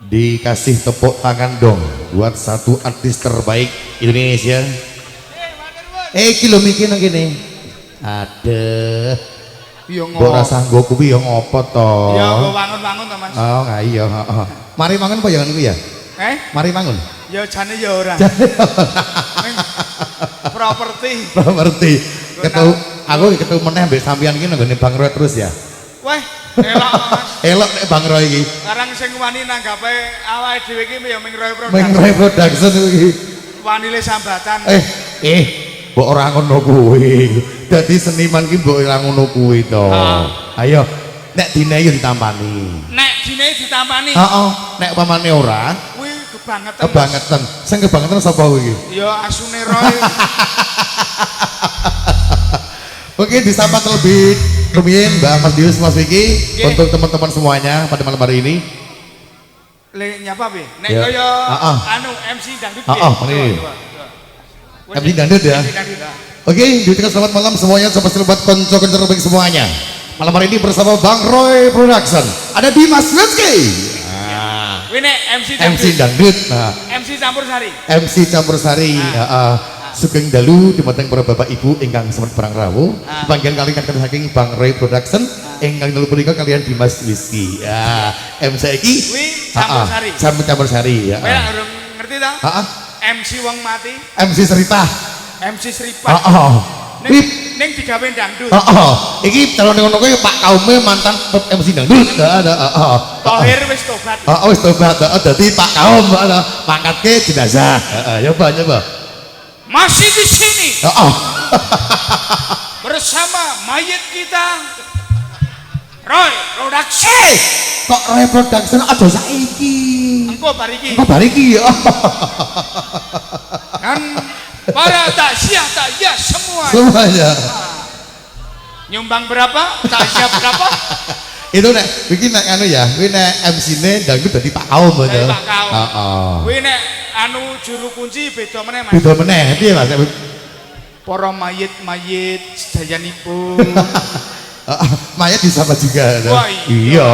Dikasih tepuk tangan dong buat satu artis terbaik Indonesia. Kilo mikir nang kene. Aduh. Yo Mbok rasa nggo kuwi yo ngopo to? Ya nggo wangun-wangun to, Mas. Oh, enggak iya, heeh. Mari mangun apa jangan kuwi ya? Mari mangun. Ya jane ya ora. Properti. Properti. Aku ketemu meneh mbek sampeyan iki nggone Bang Roy terus ya. Weh, elok Mas. Elok nek Bang Roy iki. Sekarang sing wani nanggape awake dhewe iki ya Ming Roy Production. Ming Roy Production iki. Wanile sambatan. Mbok ora ngono kuwi. Dadi seniman ki mbok ora ngono kuwi to. Ayo, nek dine yo ditampani. Nek dine ditampani. Heeh, nek pamane ora, kuwi kebangetan. Kebangetan. Sing kebangetan sapa kuwi iki? Ya asune Roy. Oke, disapa terlebih rumiyin Mbak Mas Dius, Mas Vicky, untuk teman-teman semuanya pada malam hari ini. Le nyapa piye? Nek kaya anu MC dangdut piye? Ini. MC dangdut ya. Oke, diucapkan selamat malam semuanya, sobat selamat konco-konco bagi semuanya. Malam hari ini bersama Bang Roy Production. Ada Dimas Rizky. Kuwi nek MC dangdut. MC campur sari. MC campur sari. Sugeng dalu dumateng para bapak ibu ingkang semet barang rawuh. Panggilan kali kalian saking Bang Roy Production ingkang dalu punika kalian Dimas Rizky. MC iki campur sari. Campur sari ya. Kowe urung ngerti ta? MC wong mati. MC Serita. MC Seripat. Ning digawe dangdut. Iki calon ngono kuwi Pak Kaume mantan MC dangdut. Tohir wis tobat. Wis tobat. Dadi Pak Kaum pangkatke jenazah. Nyoba. Masih di sini. Bersama mayit kita Roy Production. Kok Roy Production aja saiki? Engko bariki. Kan para takziah semuanya. Nyumbang berapa? Takziah berapa? Itu nek iki nek anu ya, kuwi nek MC-ne dangdut dadi Pak Kaum to. Pak Kaum. Kuwi nek anu juru kunci beda meneh Mas. Beda meneh piye Mas? Para mayit sedayanipun. Mayat disapa juga. Iya.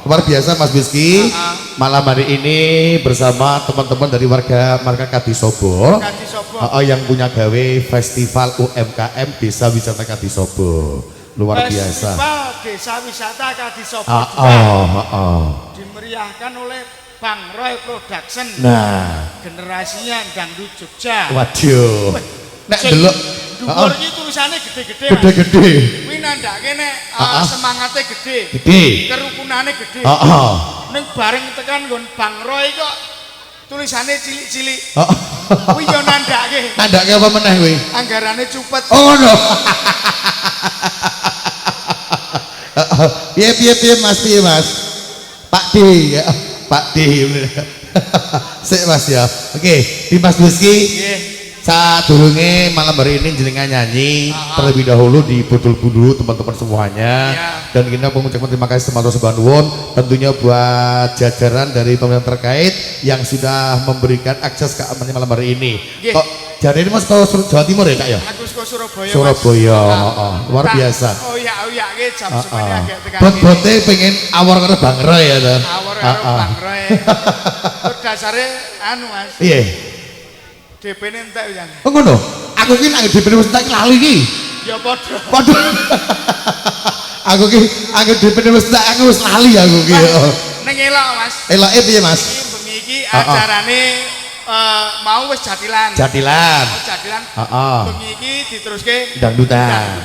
Luar biasa Mas Rizky. Malam hari ini bersama teman-teman dari warga Kadisobo. Yang punya gawe festival UMKM Desa Wisata Kadisobo. Luar biasa. Festival Desa Wisata Kadisobo. Dimeriahkan oleh Bang Roy Production. Nah, generasinya dangdut Jogja. Waduh. Nek delok dhuwur iki tulisane gede-gede. Gede-gede. Kuwi nandake nek semangate gede. Kerukunane gede. Ning bareng tekan nggon Bang Roy kok tulisane cilik-cilik. Kuwi yo nandake. Nandake apa meneh kuwi? Anggarane cupet. Oh ngono. Piye Mas? Pak D ya. Pak D. Sik Mas ya. Oke, Dimas Rizky. Sadurunge malam hari ini jenengan nyanyi terlebih dahulu di budul dulu teman-teman semuanya. Dan kita mengucapkan terima kasih sematur nuwun tentunya buat jajaran dari pemerintah terkait yang sudah memberikan akses keamanan malam hari ini. Kok jari ini Mas ke Jawa Timur ya Kak ya? Aku ke Surabaya. Surabaya, luar biasa. Oh iya jam semuanya agak tekan. Bot-bote pengen awar karo Bang Roy ya to. Awar karo Bang Roy. Berdasare anu Mas. Iya. DP-ne entek ya. Oh ngono. Aku ki nek DP-ne wis entek lali ki. Ya padha. Aku DP-ne wis entek aku wis lali aku ki. Ning elok Mas. Eloke piye Mas? Bengi iki acarane mau wis jatilan. Jatilan. Bengi iki diteruske dangdutan.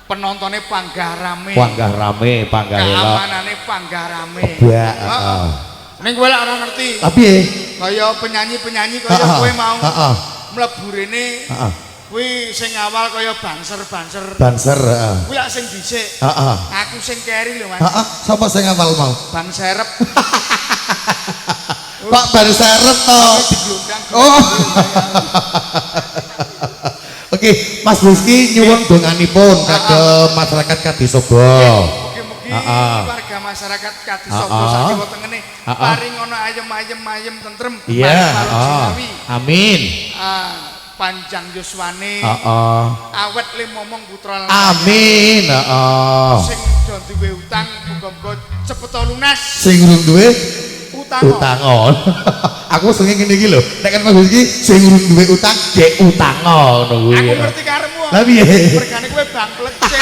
Penontonnya panggah rame. Keamanannya panggah rame. Ning kowe lak ora ngerti. Tapi kaya penyanyi-penyanyi kaya kowe mau mlebu rene. Kuwi sing awal kaya banser. Kuwi lak sing dhisik. Aku sing keri lho Mas. Sapa sing awal mau? Bang Serep. Kok Bang Serep to? Oke, Mas Rizky nyuwun donganipun kagem masyarakat Kadisobo. Warga masyarakat Kadisobo sak Jawa Tengene paring ono ayem tentrem. Amin. Panjang yuswane. Awet le momong putra. Amin. Sing do duwe utang muga-muga cepet lunas. Sing urung duwe utangon. Aku seneng ngene iki lho. Nek kan Mas iki sing urung duwe utang, gek utangon ngono kuwi. Aku ngerti karepmu. Lah piye? Mergane kowe bang plecek.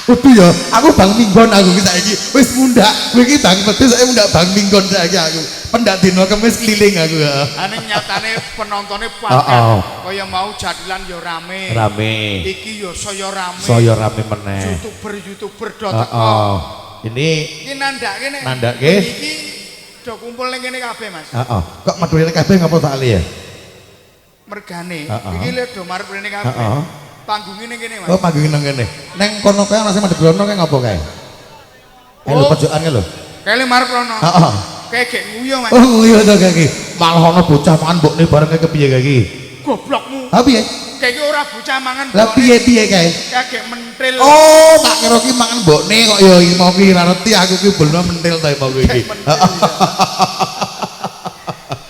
Kudu ya, aku bang minggon aku iki saiki. Wis mundak, kowe iki bang pedes saya mundak bang minggon saiki aku. Pendak dino kemis keliling aku ya. Ane nyatane penontonnya padat. Kaya mau jadilan ya rame. Rame. Iki ya saya rame. Saya rame meneh. YouTuber do teko. Ini nandake nek. Nandake. Iki do kumpul ning kene kabeh, Mas. Heeh. Kok medhune kabeh ngapa tak ali ya? Mergane. Iki lho do marep rene kabeh. Panggunge ning kene, Mas. Oh, panggunge nang kene. Neng kono kae ana sing madhep rono kae ngapa kae? Lho pojokan lho. Kae le marep rono. Heeh. Kae gek nguyu, Mas. Oh, nguyu to kae iki. Malah ana bocah mangan mbokne bareng kae kepiye kae iki? Goblokmu. Ha piye? Kae iki ora bocah mangan. Lah piye-piye kae? Kae gek mentil. Oh, tak kira ki mangan mbokne kok ya iki mau ki ra ngerti aku ki belum mentil ta mau iki.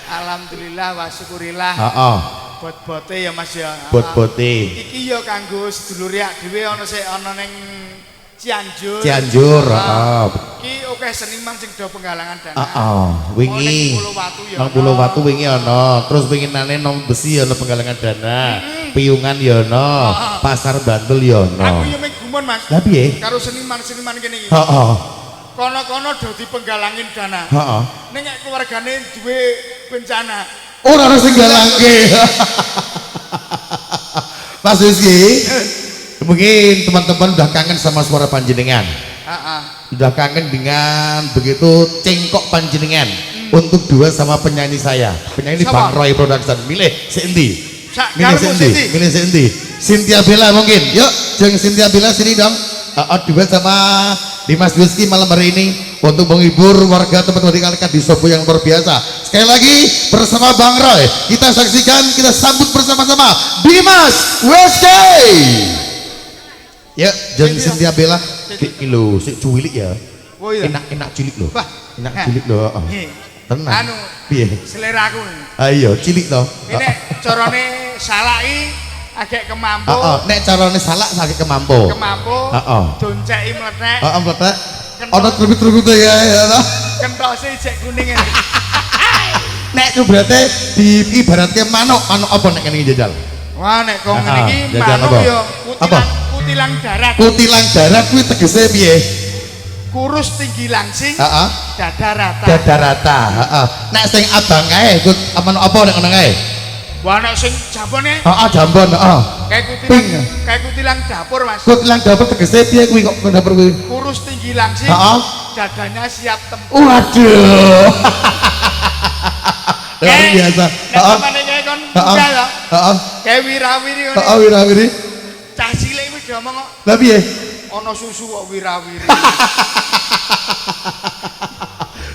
Alhamdulillah wa syukurillah. Heeh. Bot-bote ya Mas ya. Bot-bote. Iki ya kanggo sedulur ya dhewe ana sik ana ning Cianjur. Cianjur, heeh. Iki akeh seniman sing do penggalangan dana. Heeh, wingi. Nang Pulau Watu wingi ana, terus winginane nang Besi ana penggalangan dana. Piungan ya ana, Pasar Bantul ya ana. Aku ya mung gumun Mas. Lah piye? Karo seniman-seniman kene iki. Heeh. Kono-kono do dipenggalangin dana. Heeh. Ning nek keluargane duwe bencana. Ora ana sing galangke. Mas Rizky, mungkin teman-teman udah kangen sama suara panjenengan. Udah kangen dengan begitu cengkok panjenengan untuk dua sama penyanyi saya, penyanyi Bang Roy Production. Milih sendi, milih sendi. Cynthia Bella mungkin. Yuk, jeng Cynthia Bella sini dong. Duet sama Dimas Rizky malam hari ini untuk menghibur warga tempat tinggal di Sobo yang luar biasa. Sekali lagi bersama Bang Roy, kita saksikan, kita sambut bersama-sama Dimas Rizky. Ya, jeng Cynthia Bella. Kilo, si cuilik ya. Enak cilik loh. Enak cilik loh. Tenang. Anu, piye? Selera aku. Ayo, cilik loh. Ini carane salaki agak kemampu. Nek carane salak agak kemampu. Donceki mlethek. Mlethek. Ana trubit-trubite ya. Kentose jek kuning ini. Nek itu berarti diibaratke manuk apa nek ngene jajal? Wah, nek kok ngene iki manuk ya kutilang darat. Kutilang darat kuwi tegese piye? Kurus tinggi langsing. Dada rata. Dada rata, Nek sing abang kae manuk apa nek ngono kae? Wah, nek sing jambone? Jambon, Kayak kutilang dapur, Mas. Kutilang dapur tegese piye kuwi kok dapur kuwi? Kurus tinggi langsing. Dadanya siap tempur. Waduh. Luar biasa. Kayak kon muda ya. Kayak wirawiri ngono. Wirawiri. Cah cilik wis diomong kok. Lah piye? Ana susu kok wirawiri.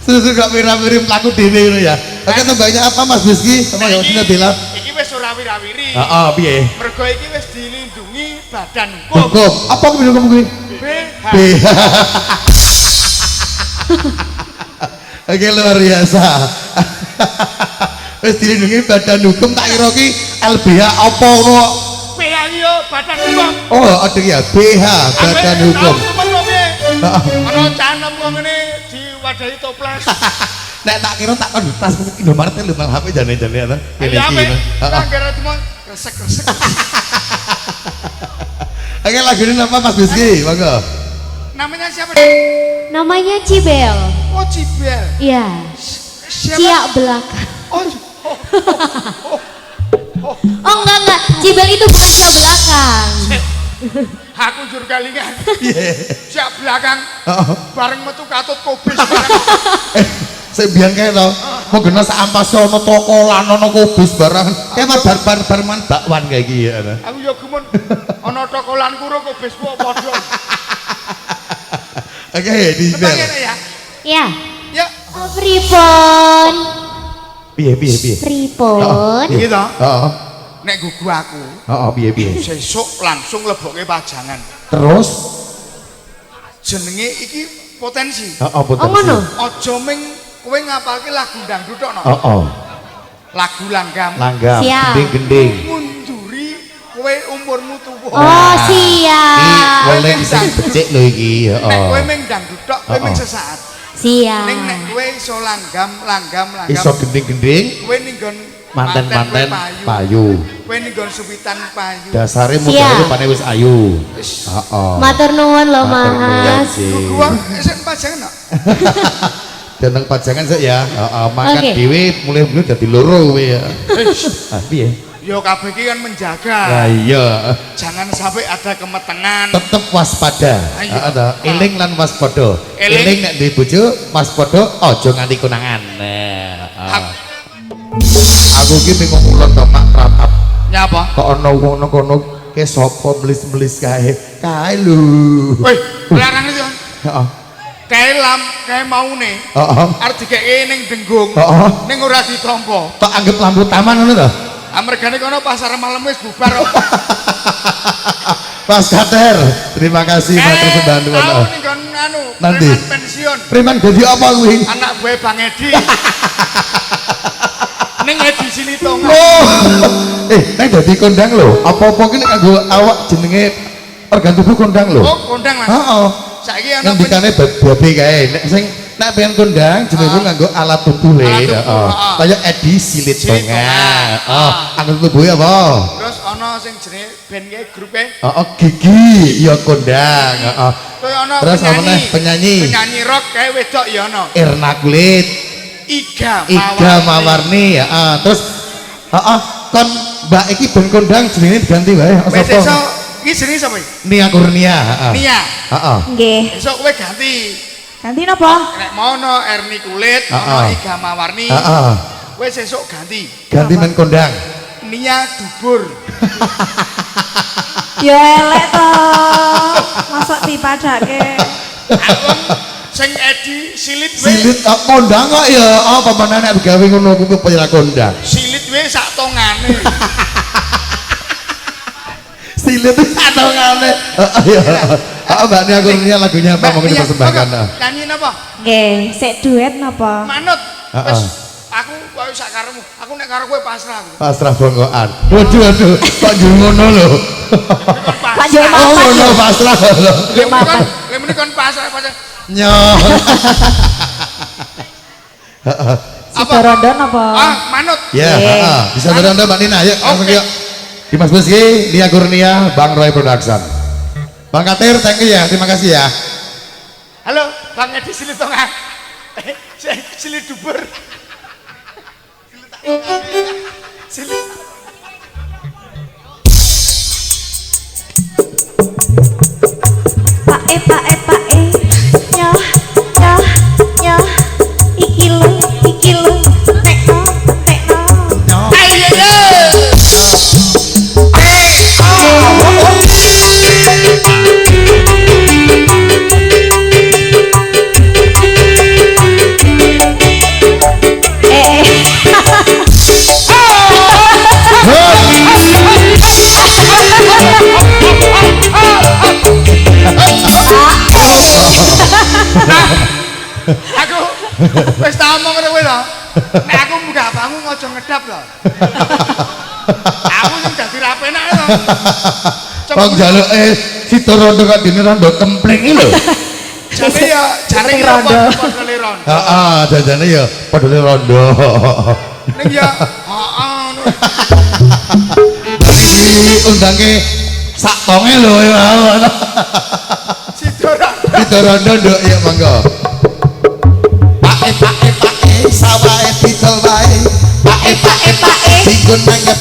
Susu kok wirawiri mlaku dhewe ngono ya. Oke, tembaknya apa Mas Rizky? Sama ya Cynthia Bella. Iki wis ora wirawiri. Piye? Mergo iki wis dilindungi badan hukum. Hukum. Apa kuwi hukum kuwi? BH. Oke, luar biasa. Wis dilindungi badan hukum, tak kira ki LBH apa ngono. BH yo badan hukum. Oh, ada ya BH badan hukum. Ana canem kok ngene diwadahi toples. Nek tak kira tak kon tas Indomaret lho nang HP jane-jane ana. Kene iki. Heeh. Gara cuma resek-resek. Oke, lagu ini apa Mas Rizky? Monggo. Namanya siapa? Namanya Cibel. Oh, Cibel. Iya. Ciak belakang. Oh enggak, Cibel itu bukan ciak belakang. Aku jur kalingan. Ciak belakang. Bareng metu katut kobis bareng. Saya biang kayak tau, mau kena seampas ono toko lan ono kubis barang, kayak bar man bakwan kayak gini ya. Aku ya gumun, ono toko lan kuro kubis ku podo. Oke, di bel. Ya. Ya. Pripon. Piye. Pripon. Gitu. Nek gugu aku. Piye. Sesuk langsung lebokke pajangan. Terus jenenge iki potensi. Potensi. Oh ngono. Aja ming kowe ngapalke lagu dangdut tok no. Lagu langgam. Gending. Munduri kowe umurmu tuwa. Oh, siap. Iki oleh sing becik lho iki. Nek kowe ming dangdut tok, kowe ming sesaat. Siap. Ning nek kowe iso langgam. Iso gending-gending. Kowe ning nggon Manten-manten payu. Kowe ning nggon supitan payu. Dasare modale pane wis ayu. Heeh. Matur nuwun lho Matur nuwun, Mas. Cik. Gua isen pajangan kok. Danang pajangan sik ya. Heeh, mangkat Oke. dhewe mulai-mulai dadi loro kowe ya. Ah, piye? Yo kabeh iki kan menjaga. Lah iya. Jangan sampai ada kemetengan. Tetep waspada. Ayo. Heeh ta. Eling lan waspada. Eling. Eling nek duwe bojo, waspada aja nganti konangan. Nah. Aku ki ning ngulon to Mak Pratap. Nyapa? Kok ana wong nang kono ke sapa melis-melis kae. Kae lho. Woi, larang itu. Heeh. Kae maune. Heeh. Arep dikeke ning denggung. Heeh. Ning ora ditampa. Tak anggap lampu taman ngono to. Amargane kono pasar malam wis bubar kok. Mas Kater, terima kasih matur sembantuan. Tau ning kon anu, Nanti. preman pensiun. Preman dadi apa kuwi? Anak gue Bang Edi. Ning Edi Silitonga. Oh. Nek dadi kondang lho. Apa-apa ki nek kanggo awak jenenge organ tubuh kondang lho. Oh, kondang Mas. Heeh. Saiki ana Ngendikane babi kae. Nek sing nek pengen kondang jenenge nganggo alat tubuh le. Alat tubuh, Heeh. heeh. Kaya Edi Silitonga. Silitonga. Heeh. Alat tubuhe apa? terus ana sing jenenge band kae grupe. Heeh, Gigi ya kondang. Heeh. Terus ana Terus apa meneh? Penyanyi. Penyanyi rock kae wedok ya ana. Irna Kulit. Iga Mawarni ya. Terus heeh kon Mbak iki ben kondang jenenge diganti wae. Wes Sapa? esuk iki jenenge sapa iki? Nia Kurnia, heeh. Nia. Heeh. Nggih. Esuk kowe ganti. Ganti napa? Nek mono Erni Kulit, ana Iga Mawarni. Heeh. Wes esuk ganti. Ganti men kondang. Nia Dubur. Ya elek to. Masuk dipadake. Aku sing Edi Silit we. Silit kondang kok ya. Apa meneh nek gawe ngono kuwi penyerak kondang. Silit we sak tongane. Silit atongane. Heeh ya. Heeh Mbak Nia Kurnia lagunya apa mau dipersembahkan? Nyanyi napa? Nggih, sik duet napa? Manut. Heeh. Wes aku koyo sak karemu. Aku nek karo kowe pasrah aku. Pasrah bongkoan. Waduh, kok njur ngono lho. Lanjut Oh, mapan. ngono pasrah lho. Lemene kon pasrah. Nyoh. Sida rondo napa? Ah, manut. Ya, heeh. Bisa Anda Mbak Nina, yuk langsung Oke. yuk. Dimas Beski, Nia Kurnia, Bang Roy Production. Bang Katir, thank you ya, terima kasih ya. Halo, Bang Edi Silitonga. Silit Dubur. Silit. Pae, nyoh, nyoh, nyoh. Iki lho, tekno, tekno. Aku wis tak omong karo kowe to. Nek aku munggah bangun aja ngedap lho. Aku sing dadi ra penak to. Bang jaluk Sito Rondo kok dene rondo kempling iki lho. Jane ya padha rondo. Heeh, jajane ya padha rondo. Ning ya heeh ngono. Iki undange sak tonge lho ya. Sida rondo. Sito Rondo nduk ya monggo. Pae sawae didol wae. Pae dikon nanggep